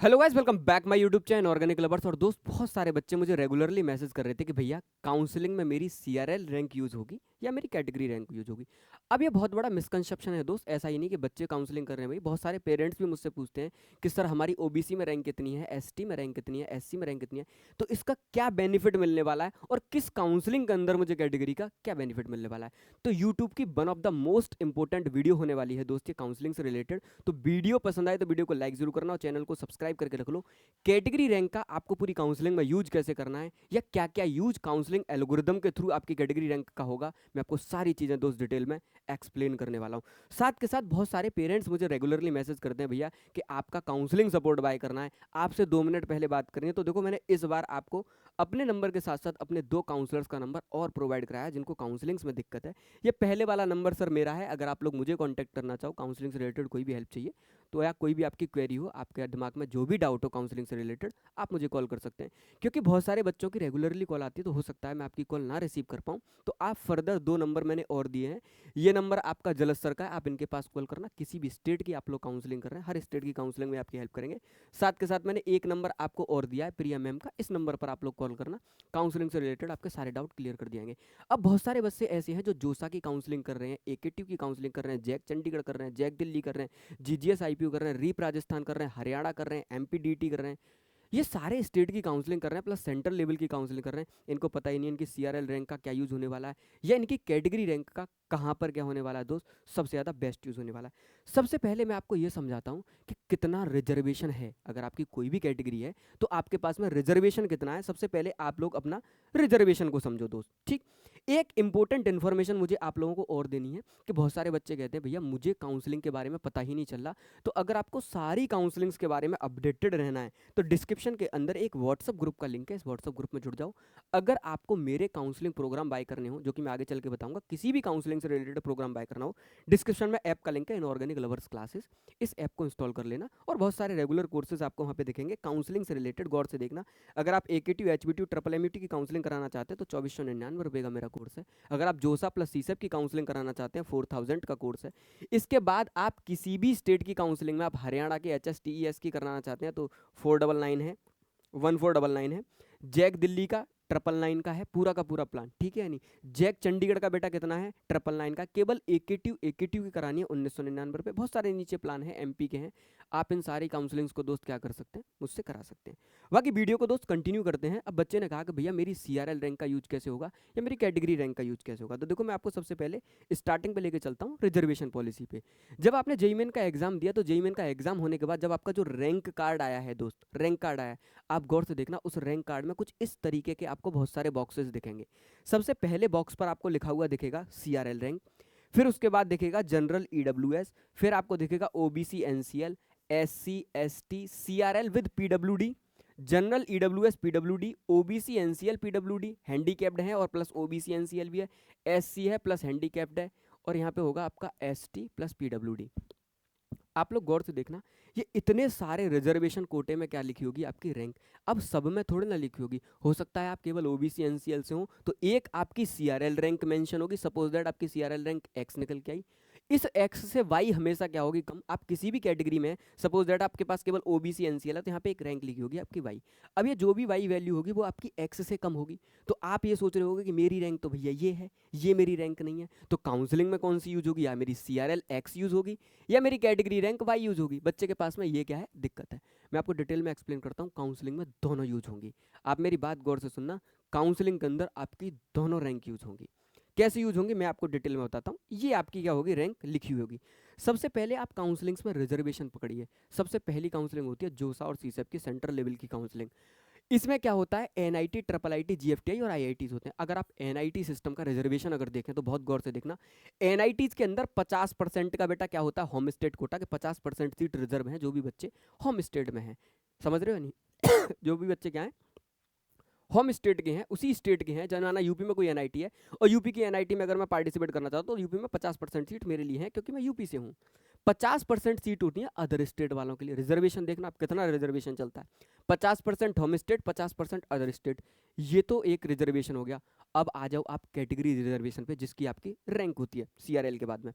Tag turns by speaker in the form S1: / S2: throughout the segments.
S1: Hello guys, welcome back my YouTube channel organic lovers. और दोस्त, बहुत सारे बच्चे मुझे रेगुलरली मैसेज कर रहे थे कि भैया काउंसलिंग में मेरी सीआरएल रैंक यूज़ होगी या मेरी कैटेगरी रैंक यूज़ होगी। अब ये बहुत बड़ा मिसकंसेप्शन है दोस्त। ऐसा ही नहीं कि बच्चे काउंसलिंग कर रहे हैं, भाई बहुत सारे पेरेंट्स भी मुझसे पूछते हैं कि सर हमारी ओबीसी में रैंक कितनी है, एसटी में रैंक कितनी है, एससी में रैंक कितनी है, तो इसका क्या बेनिफिट मिलने वाला है और किस काउंसलिंग के अंदर मुझे कैटेगरी का क्या बेनिफिट मिलने वाला है। तो यूट्यूब की one of the most important video होने वाली है दोस्त ये काउंसलिंग से रिलेटेड। तो वीडियो पसंद आए तो वीडियो को लाइक जरूर करना और चैनल को सब्सक्राइब करके रख लो। कैटेगरी रैंक का आपको पूरी काउंसलिंग में यूज कैसे करना है या क्या क्या यूज काउंसलिंग एल्गोरिदम के थ्रू आपकी कैटेगरी रैंक का होगा, मैं आपको सारी चीज़ें दोस्त डिटेल में एक्सप्लेन करने वाला हूँ। साथ के साथ बहुत सारे पेरेंट्स मुझे रेगुलरली मैसेज करते हैं भैया कि आपका काउंसलिंग सपोर्ट बाय करना है, आपसे 2 मिनट पहले बात करनी है। तो देखो, मैंने इस बार आपको अपने नंबर के साथ साथ अपने 2 काउंसलर्स का नंबर और प्रोवाइड कराया जिनको काउंसलिंग्स में दिक्कत है। ये पहले वाला नंबर सर मेरा है। अगर आप लोग मुझे कॉन्टैक्ट करना चाहो, काउंसलिंग से रिलेटेड कोई भी हेल्प चाहिए तो, या कोई भी आपकी क्वेरी हो, आपके दिमाग में जो भी डाउट हो काउंसलिंग से रिलेटेड, आप मुझे कॉल कर सकते हैं। क्योंकि बहुत सारे बच्चों की रेगुलरली कॉल आती है तो हो सकता है मैं आपकी कॉल ना रिसीव कर पाऊँ, तो आप फर्दर 2 नंबर मैंने और दिए हैं। ये नंबर आपका जलस सर का है, आप इनके पास कॉल करना। किसी भी स्टेट की आप लोग काउंसलिंग कर रहे हैं, हर स्टेट की काउंसलिंग में आपकी हेल्प करेंगे। साथ के साथ मैंने एक नंबर आपको और दिया है, प्रिया मैम का। इस नंबर पर आप लोग कॉल करना, काउंसलिंग से रिलेटेड आपके सारे डाउट क्लियर कर दिएंगे। अब बहुत सारे बच्चे ऐसे हैं जो जोसा की काउंसलिंग कर रहे हैं, एकेटिव की काउंसलिंग कर रहे हैं, जैक चंडीगढ़ कर रहे हैं, जैक दिल्ली कर रहे हैं, जीजीएस आईपीयू कर रहे हैं, रीप राजस्थान कर रहे हैं, हरियाणा कर रहे हैं, एमपीडीटी कर रहे हैं। ये सारे स्टेट की काउंसलिंग कर रहे हैं प्लस सेंट्रल लेवल की काउंसलिंग कर रहे हैं। इनको पता ही नहीं इनकी सीआरएल रैंक का क्या यूज़ होने वाला है या इनकी कैटेगरी रैंक का कहाँ पर क्या होने वाला है दोस्त, सबसे ज़्यादा बेस्ट यूज़ होने वाला है। सबसे पहले मैं आपको ये समझाता हूँ कि कितना रिजर्वेशन है। अगर आपकी कोई भी कैटेगरी है तो आपके पास में रिजर्वेशन कितना है। सबसे पहले आप लोग अपना रिजर्वेशन को समझो दोस्त, ठीक। एक इंपॉर्टेंट इन्फॉर्मेशन मुझे आप लोगों को और देनी है कि बहुत सारे बच्चे कहते हैं भैया मुझे काउंसलिंग के बारे में पता ही नहीं चल रहा। तो अगर आपको सारी काउंसलिंग्स के बारे में अपडेटेड रहना है तो डिस्क्रिप्शन के अंदर एक व्हाट्सअप ग्रुप का लिंक है, इस व्हाट्सअप ग्रुप में जुड़ जाओ। अगर आपको मेरे काउंसलिंग प्रोग्राम बाय करने हो, जो कि मैं आगे चल के बताऊंगा, किसी भी काउंसलिंग से रिलेटेड प्रोग्राम बाय करना हो, डिस्क्रिप्शन में ऐप का लिंक है, इनऑर्गेनिक लवर्स क्लासेस। इस ऐप को इंस्टॉल कर लेना और बहुत सारे रेगुलर कोर्सेज आपको वहाँ पे दिखेंगे काउंसलिंग से रिलेटेड। गौर से देखना। अगर आप एकेटीव, एचबीटीयू, ट्रिपल एमयूटी की काउंसलिंग कराना चाहते हैं तो 2499 रुपये का मेरा कोर्स है। अगर आप जोसा प्लस सीसेप की काउंसलिंग कराना चाहते हैं 4000 का कोर्स है। इसके बाद आप किसी भी स्टेट की काउंसलिंग में, आप हरियाणा के HSTES की कराना चाहते हैं तो 499 है, 1499 है। जैक दिल्ली का 999 का है, पूरा का पूरा प्लान, ठीक है। नहीं, जैक चंडीगढ़ का बेटा कितना है, 999 का। केवल एकेटिव की करानी है 1999 रुपये। बहुत सारे नीचे प्लान है, एमपी के हैं। आप इन सारी काउंसलिंग्स को दोस्त क्या कर सकते हैं, मुझसे करा सकते हैं। बाकी वीडियो को दोस्त कंटिन्यू करते हैं। अब बच्चे ने कहा कि भैया मेरी सीआरएल रैंक का यूज कैसे होगा या मेरी कैटेगरी रैंक का यूज कैसे होगा। तो देखो, मैं आपको सबसे पहले स्टार्टिंग पे लेके चलता हूँ, रिजर्वेशन पॉलिसी पे। जब आपने जेईमेन का एग्जाम दिया तो जेईमेन का एग्जाम होने के बाद जब आपका जो रैंक कार्ड आया है दोस्त, रैंक कार्ड आया, आप गौर से देखना। उस रैंक कार्ड में कुछ इस तरीके के आपको बहुत सारे बॉक्सेस दिखेंगे। सबसे पहले बॉक्स पर आपको लिखा हुआ दिखेगा सीआरएल रैंक, फिर उसके बाद दिखेगा जनरल ईडब्ल्यूएस, फिर आपको दिखेगा OBC NCL, SC ST CRL with PWD, general EWS PWD, OBC NCL PWD, handicapped है और प्लस ओबीसी एनसीएल भी है, एससी है प्लस हैंडीकैप्ड है, और यहाँ पे होगा आपका एसटी प्लस पीडब्ल्यूडी। आप लोग गौर से देखना, ये इतने सारे रिजर्वेशन कोटे में क्या लिखी होगी आपकी रैंक। अब सब में थोड़ी ना लिखी होगी, हो सकता है आप केवल ओबीसी एनसीएल से हो तो एक आपकी सीआरएल रैंक मेंशन होगी। सपोज दैट आपकी सीआरएल रैंक एक्स निकल के आई, इस एक्स से वाई हमेशा क्या होगी, कम। आप किसी भी कैटेगरी में, सपोज दैट आपके पास केवल ओबीसी एनसीएल है तो यहाँ पे एक रैंक लिखी होगी आपकी वाई। अब ये जो भी वाई वैल्यू होगी वो आपकी एक्स से कम होगी। तो आप ये सोच रहे होगे कि मेरी रैंक तो भैया ये है, ये मेरी रैंक नहीं है, तो काउंसलिंग में कौन सी यूज होगी, या मेरी सीआरएल एक्स यूज होगी या मेरी कैटेगरी रैंक वाई यूज होगी। बच्चे के पास में ये क्या है, दिक्कत है। मैं आपको डिटेल में एक्सप्लेन करता हूँ। काउंसलिंग में दोनों यूज होंगी। आप मेरी बात गौर से सुनना, काउंसलिंग के अंदर आपकी दोनों रैंक यूज होंगी। कैसे यूज होंगी मैं आपको डिटेल में बताता हूँ। ये आपकी क्या होगी, रैंक लिखी होगी। सबसे पहले आप काउंसलिंग्स में रिजर्वेशन पकड़िए। सबसे पहली काउंसलिंग होती है जोसा और सीसेप की सेंट्रल लेवल की काउंसलिंग। इसमें क्या होता है, एनआईटी, ट्रिपल आईटी, जीएफटीआई और आईआईटीज होते हैं। अगर आप एनआईटी सिस्टम का रिजर्वेशन अगर देखें तो बहुत गौर से देखना, एनआईटीज के अंदर 50% का बेटा क्या होता है, होम स्टेट कोटा के 50% सीट रिजर्व हैं जो भी बच्चे होम स्टेट में हैं। समझ रहे हो नहीं जो भी बच्चे क्या हैं, होम स्टेट के हैं, उसी स्टेट के हैं। जनाना यूपी में कोई एनआईटी है और यूपी की एनआईटी में अगर मैं पार्टिसिपेट करना चाहता हूँ तो यूपी में 50% सीट मेरे लिए है क्योंकि मैं यूपी से हूँ। 50% सीट होती है अदर स्टेट वालों के लिए। रिजर्वेशन देखना आप कितना रिजर्वेशन चलता है, 50% होम स्टेट, 50% अदर स्टेट। ये तो एक रिजर्वेशन हो गया। अब आ जाओ आप कैटेगरी रिजर्वेशन पे, जिसकी आपकी रैंक होती है सीआरएल के बाद में।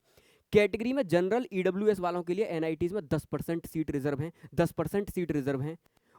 S1: कैटेगरी में जनरल ईडब्ल्यूएस वालों के लिए एनआईटीज में 10% सीट रिजर्व हैं, 10% सीट रिजर्व हैं।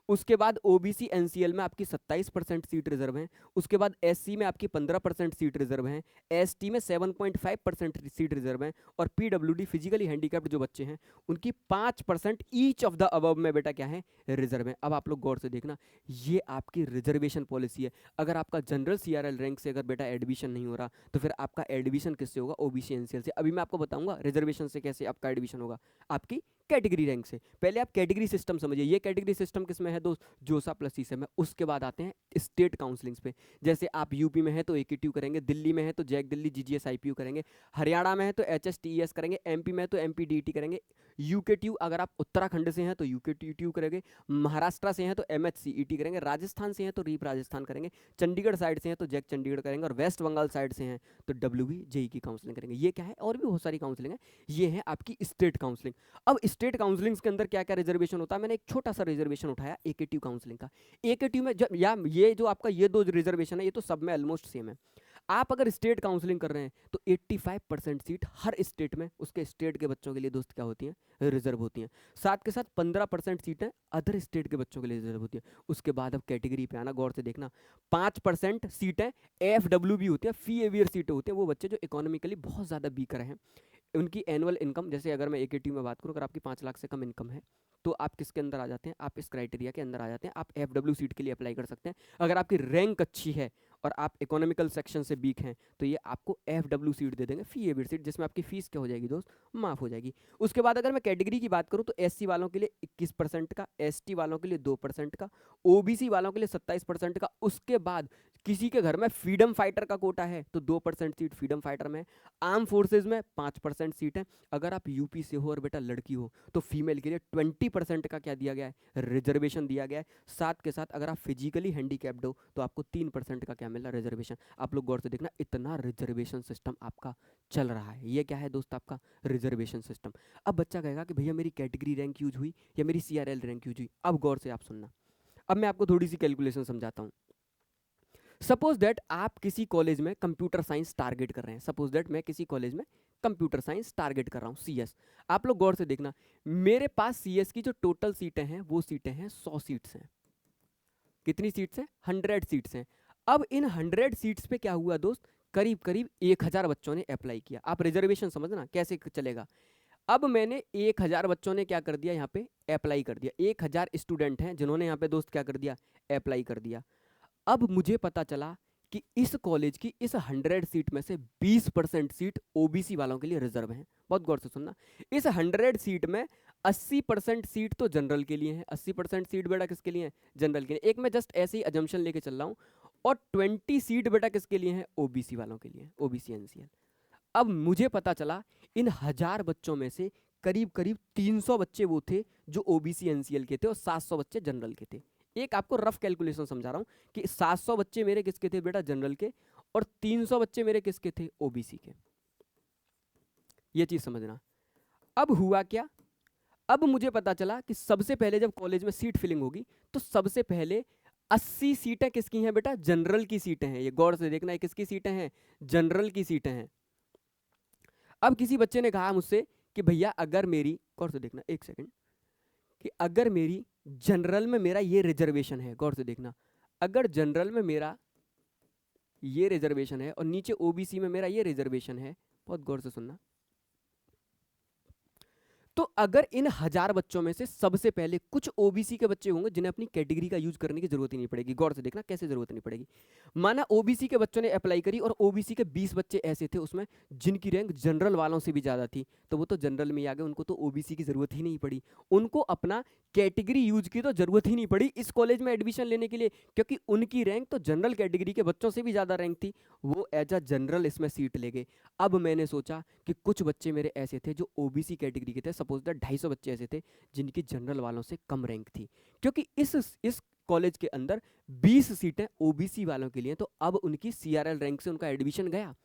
S1: उसके बाद ओबीसी एनसीएल में आपकी 27% सीट रिजर्व हैं। उसके बाद एससी में आपकी 15% सीट रिजर्व हैं। एसटी में 7.5% सीट रिजर्व हैं। और पीडब्ल्यूडी फिजिकली हैंडीकैप्ड जो बच्चे हैं उनकी 5% ईच ऑफ द अबव में बेटा क्या है, रिजर्व है। अब आप लोग गौर से देखना, ये आपकी रिजर्वेशन पॉलिसी है। अगर आपका जनरल सीआरएल रैंक से अगर बेटा एडमिशन नहीं हो रहा तो फिर आपका एडमिशन किससे होगा, ओबीसी एनसीएल से। अभी मैं आपको बताऊंगा रिजर्वेशन से कैसे आपका एडमिशन होगा, आपकी कैटेगरी रैंक से। पहले आप कैटेगरी सिस्टम समझिए। ये कैटेगरी सिस्टम किसमें है दोस्त, जोसा प्लस सीसे में। उसके बाद आते हैं स्टेट काउंसलिंग्स पे। जैसे आप यूपी में है तो एकेटीयू करेंगे, दिल्ली में है तो जैक दिल्ली जीजीएस आईपीयू करेंगे, हरियाणा में है तो एचएसटीईएस करेंगे, एमपी में है तो एमपीडीटी करेंगे, यूकेटीयू अगर आप उत्तराखंड से हैं तो यूकेटीयू करेंगे, महाराष्ट्र से हैं तो एमएचसीईटी करेंगे, राजस्थान से हैं तो रीप राजस्थान करेंगे, चंडीगढ़ साइड से हैं तो जैक चंडीगढ़ करेंगे, और वेस्ट बंगाल साइड से हैं तो डब्ल्यूबी जेई की काउंसलिंग करेंगे। ये क्या है, और भी बहुत सारी काउंसलिंग है। ये है आपकी स्टेट काउंसलिंग। अब स्टेट काउंसलिंग के अंदर क्या क्या रिजर्वेशन होता है, मैंने एक छोटा सा रिजर्वेशन उठाया एकेटीयू काउंसलिंग का। एकेटीयू में जब या ये जो आपका ये दो रिजर्वेशन है ये तो सब में ऑलमोस्ट सेम है। आप अगर स्टेट काउंसलिंग कर रहे हैं तो 85% सीट हर स्टेट में उसके स्टेट के बच्चों के लिए दोस्त क्या होती हैं, रिजर्व होती हैं। साथ के साथ 15% सीटें अदर स्टेट के बच्चों के लिए रिजर्व होती हैं। उसके बाद अब कैटेगरी पे आना, गौर से देखना, 5% सीटें एफडब्ल्यू भी होती हैं, फी एवियर सीटें होती हैं। वो बच्चे जो इकोनॉमिकली बहुत ज़्यादा वीकर हैं, उनकी एनुअल इनकम, जैसे अगर मैं एकेटीयू में बात करूँ, अगर आपकी 5 लाख से कम इनकम है तो आप किसके अंदर आ जाते हैं, आप इस क्राइटेरिया के अंदर आ जाते हैं, आप एफडब्ल्यू सीट के लिए अप्लाई कर सकते हैं। अगर आपकी रैंक अच्छी है और आप इकोनॉमिकल सेक्शन से वीक हैं तो ये आपको एफडब्ल्यू सीट दे देंगे, फी एवियर सीट, जिसमें आपकी फीस क्या हो जाएगी दोस्त, माफ हो जाएगी। उसके बाद अगर मैं कैटेगरी की बात करूं तो एससी वालों के लिए 21% का, एसटी वालों के लिए 2% का, ओबीसी वालों के लिए 27% का। उसके बाद किसी के घर में फ्रीडम फाइटर का कोटा है तो 2% सीट फ्रीडम फाइटर में। आर्म फोर्सेज में 5% सीट है। अगर आप यूपी से हो और बेटा लड़की हो तो फीमेल के लिए 20% का क्या दिया गया है, रिजर्वेशन दिया गया है। साथ के साथ अगर आप फिजिकली हैंडीकैप्ड हो तो आपको 3% का क्या मिल रहा है, रिजर्वेशन। आप लोग गौर से देखना, इतना रिजर्वेशन सिस्टम आपका चल रहा है। ये क्या है दोस्त, आपका रिजर्वेशन सिस्टम। अब बच्चा कहेगा कि भैया मेरी कैटेगरी रैंक यूज हुई या मेरी सीआरएल रैंक यूज हुई। अब गौर से आप सुनना, अब मैं आपको थोड़ी सी कैलकुलेशन समझाता हूँ। सपोज दैट आप किसी कॉलेज में कंप्यूटर साइंस टारगेट कर रहे हैं, सपोज दैट मैं किसी कॉलेज में कंप्यूटर साइंस टारगेट कर रहा हूँ, सीएस। आप लोग गौर से देखना, मेरे पास सीएस की जो टोटल सीटें हैं वो सीटें हैं 100 सीट्स हैं। कितनी सीट्स हैं, 100 सीट्स हैं। अब इन 100 सीट्स पे क्या हुआ दोस्त, करीब करीब 1000 बच्चों ने अप्लाई किया। आप रिजर्वेशन समझना कैसे चलेगा। अब मैंने 1000 बच्चों ने क्या कर दिया, यहाँ पे अप्लाई कर दिया। 1000 स्टूडेंट हैं जिन्होंने यहाँ पे दोस्त क्या कर दिया, अप्लाई कर दिया। अब मुझे पता चला कि इस कॉलेज की इस 100 सीट में से 20% सीट ओबीसी वालों के लिए रिजर्व हैं। बहुत गौर से सुनना, इस 100 सीट में 80% सीट तो जनरल के लिए है। 80% सीट बेटा किसके लिए है, जनरल के लिए। एक मैं जस्ट ऐसे ही अजम्पशन लेके चल रहा हूँ। और 20 सीट बेटा किसके लिए है, ओबीसी वालों के लिए, ओबीसी एनसीएल। अब मुझे पता चला इन 1000 बच्चों में से करीब करीब 300 बच्चे वो थे जो ओबीसी एनसीएल के थे और 700 बच्चे जनरल के थे। एक आपको रफ कैलकुलेशन समझा रहा हूं कि 700 बच्चे मेरे किसके थे बेटा, जनरल के, और 300 बच्चे मेरे किसके थे, ओबीसी के। ये चीज समझना। अब हुआ क्या, अब मुझे पता चला कि सबसे पहले जब कॉलेज में सीट फिलिंग होगी तो सबसे पहले 80 सीटें किसकी हैं बेटा, जनरल की सीटें हैं। ये गौर से देखना, ये किसकी सीटें हैं, जनरल की सीटें हैं। अब किसी बच्चे ने कहा मुझसे कि भैया अगर मेरी, गौर से देखना एक सेकंड, कि अगर मेरी जनरल में मेरा ये रिजर्वेशन है, गौर से देखना, अगर जनरल में मेरा ये रिजर्वेशन है और नीचे ओबीसी में मेरा ये रिजर्वेशन है, बहुत गौर से सुनना, तो अगर इन 1000 बच्चों में से सबसे पहले कुछ ओबीसी के बच्चे होंगे जिन्हें अपनी कैटेगरी का यूज करने की जरूरत ही नहीं पड़ेगी। गौर से देखना कैसे जरूरत नहीं पड़ेगी। माना ओबीसी के बच्चों ने अप्लाई करी और ओबीसी के 20 बच्चे ऐसे थे उसमें जिनकी रैंक जनरल वालों से भी ज्यादा थी, तो वो तो जनरल में ही आ गए, उनको तो ओबीसी की जरूरत ही नहीं पड़ी। उनको अपना कैटेगरी यूज की तो जरूरत ही नहीं पड़ी इस कॉलेज में एडमिशन लेने के लिए, क्योंकि उनकी रैंक तो जनरल कैटेगरी के बच्चों से भी ज्यादा रैंक थी। वो एज अ जनरल इसमें सीट ले गए। अब मैंने सोचा कि कुछ बच्चे मेरे ऐसे थे जो ओबीसी कैटेगरी के थे, सपोज दैट 250 बच्चे ऐसे थे जिनकी जनरल वालों से कम रैंक थी। क्योंकि इस कॉलेज के अंदर 20 सीटें ओबीसी वालों के लिए, तो अब उनकी सीआरएल रैंक से उनका एडमिशन गया।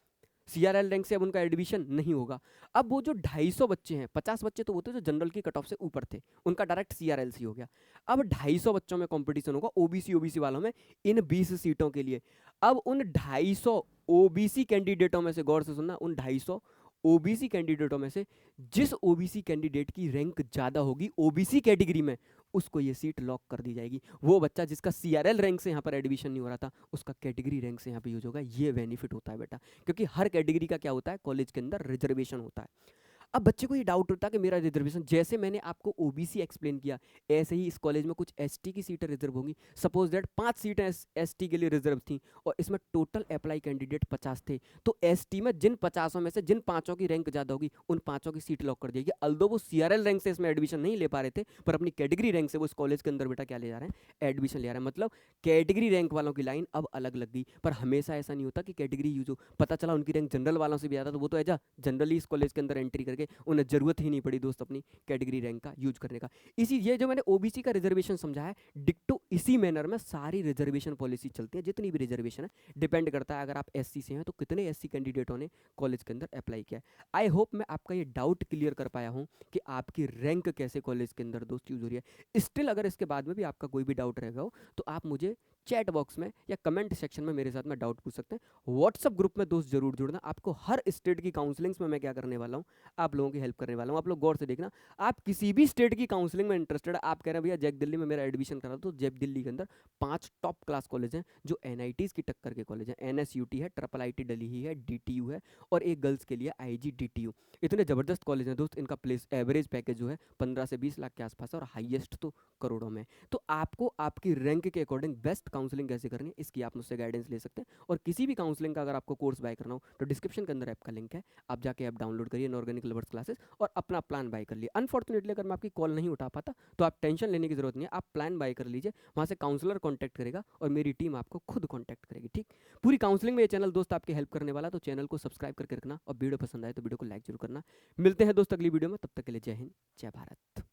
S1: सीआरएल रैंक से अब उनका एडमिशन नहीं होगा। अब वो जो 250 बच्चे हैं, 50 बच्चे तो वो थे जो जनरल की कट ऑफ से ऊपर थे, उनका डायरेक्ट सीआरएल सी हो गया। अब 250 बच्चों में कंपटीशन होगा ओबीसी वालों में इन 20 सीटों के लिए। अब उन 250 ओबीसी कैंडिडेटों में से, गौर से सुनना, उन 250 ओबीसी कैंडिडेटों में से जिस ओबीसी कैंडिडेट की रैंक ज़्यादा होगी ओबीसी कैटेगरी में, उसको ये सीट लॉक कर दी जाएगी। वो बच्चा जिसका सीआरएल रैंक से यहाँ पर एडमिशन नहीं हो रहा था, उसका कैटेगरी रैंक से यहाँ पे यूज होगा। ये बेनिफिट होता है बेटा, क्योंकि हर कैटेगरी का क्या होता है, कॉलेज के अंदर रिजर्वेशन होता है। अब बच्चे को ये डाउट होता है कि मेरा रिजर्वेशन, जैसे मैंने आपको ओबीसी एक्सप्लेन किया, ऐसे ही इस कॉलेज में कुछ एसटी की सीटें रिजर्व होंगी। सपोज दैट 5 सीटें एसटी के लिए रिजर्व थी और इसमें टोटल अप्लाई कैंडिडेट 50 थे, तो एसटी में जिन 50 में से जिन पांचों की रैंक ज़्यादा होगी, उन पांचों की सीट लॉक कर देगी। अल्दो वो सीआरएल रैंक से इसमें एडमिशन नहीं ले पा रहे थे, पर अपनी कैटेगरी रैंक से वो इस कॉलेज के अंदर बेटा क्या ले जा रहे हैं, एडमिशन ले रहे हैं। मतलब कैटेगरी रैंक वालों की लाइन अब अलग लग गई। पर हमेशा ऐसा नहीं होता कि कैटेगरी यूज हो, पता चला उनकी रैंक जनरल वालों से भी ज़्यादा, तो वो तो एजा जनरली इस कॉलेज के अंदर एंट्री करके उन्हें जरूरत ही नहीं पड़ी दोस्त अपनी कैटेगरी रैंक का यूज करने का। इसी ये जो मैंने ओबीसी का रिजर्वेशन समझा है, डिक्टो इसी मैनर में सारी रिजर्वेशन पॉलिसी चलती है। जितनी भी रिजर्वेशन है, डिपेंड करता है अगर आप एससी से हैं तो कितने एससी कैंडिडेटों ने कॉलेज के अंदर अप्लाई किया है। आई होप मैं आपका ये डाउट क्लियर कर पाया हूँ कि आपकी रैंक कैसे कॉलेज के अंदर दोस्त यूज हो रही है। स्टिल अगर इसके बाद में भी आपका कोई भी डाउट रहेगा हो, तो आप मुझे चैट बॉक्स में या कमेंट सेक्शन में मेरे साथ में डाउट पूछ सकते हैं। व्हाट्सअप ग्रुप में दोस्त जरूर जुड़ना। आपको हर स्टेट की काउंसलिंग्स में मैं क्या करने वाला हूँ, आप लोगों की हेल्प करने वाला हूँ। आप लोग गौर से देखना, आप किसी भी स्टेट की काउंसलिंग में इंटरेस्टेड है, आप कह रहे हैं भैया जैक दिल्ली में मेरा एडमिशन करा, तो जैक दिल्ली के अंदर 5 टॉप क्लास कॉलेज हैं जो एनआईटीज की टक्कर के कॉलेज हैं। एनएसयूटी है, ट्रिपल आईटी दिल्ली है, डीटीयू है, और एक गर्ल्स के लिए आईजीडीटीयू। इतने जबरदस्त कॉलेज हैं दोस्त, इनका प्लेस एवरेज पैकेज जो है 15 से 20 लाख के आसपास है, और हाईएस्ट तो करोड़ों में। तो आपको आपकी रैंक के अकॉर्डिंग बेस्ट काउंसलिंग कैसे करनी है, इसकी आप मुझसे गाइडेंस ले सकते हैं। और किसी भी काउंसलिंग का अगर आपको कोर्स बाय करना हो, तो डिस्क्रिप्शन के अंदर ऐप का लिंक है, आप जाके ऐप डाउनलोड करिए, इनऑर्गेनिक लवर्स क्लासेस, और अपना प्लान बाय कर लिए। अनफॉर्चुनेटली अगर मैं आपकी कॉल नहीं उठा पाता, तो आप टेंशन लेने की जरूरत नहीं है, आप प्लान बाय कर लीजिए। वहाँ से काउंसलर कॉन्टैक्ट करेगा और मेरी टीम आपको खुद कॉन्टैक्ट करेगी। ठीक, पूरी काउंसलिंग में ये चैनल दोस्त आपकी हेल्प करने वाला, तो चैनल को सब्सक्राइब करके रखना, और वीडियो पसंद आए तो वीडियो को लाइक जरूर करना। मिलते हैं दोस्त अगली वीडियो में, तब तक के लिए जय हिंद, जय भारत।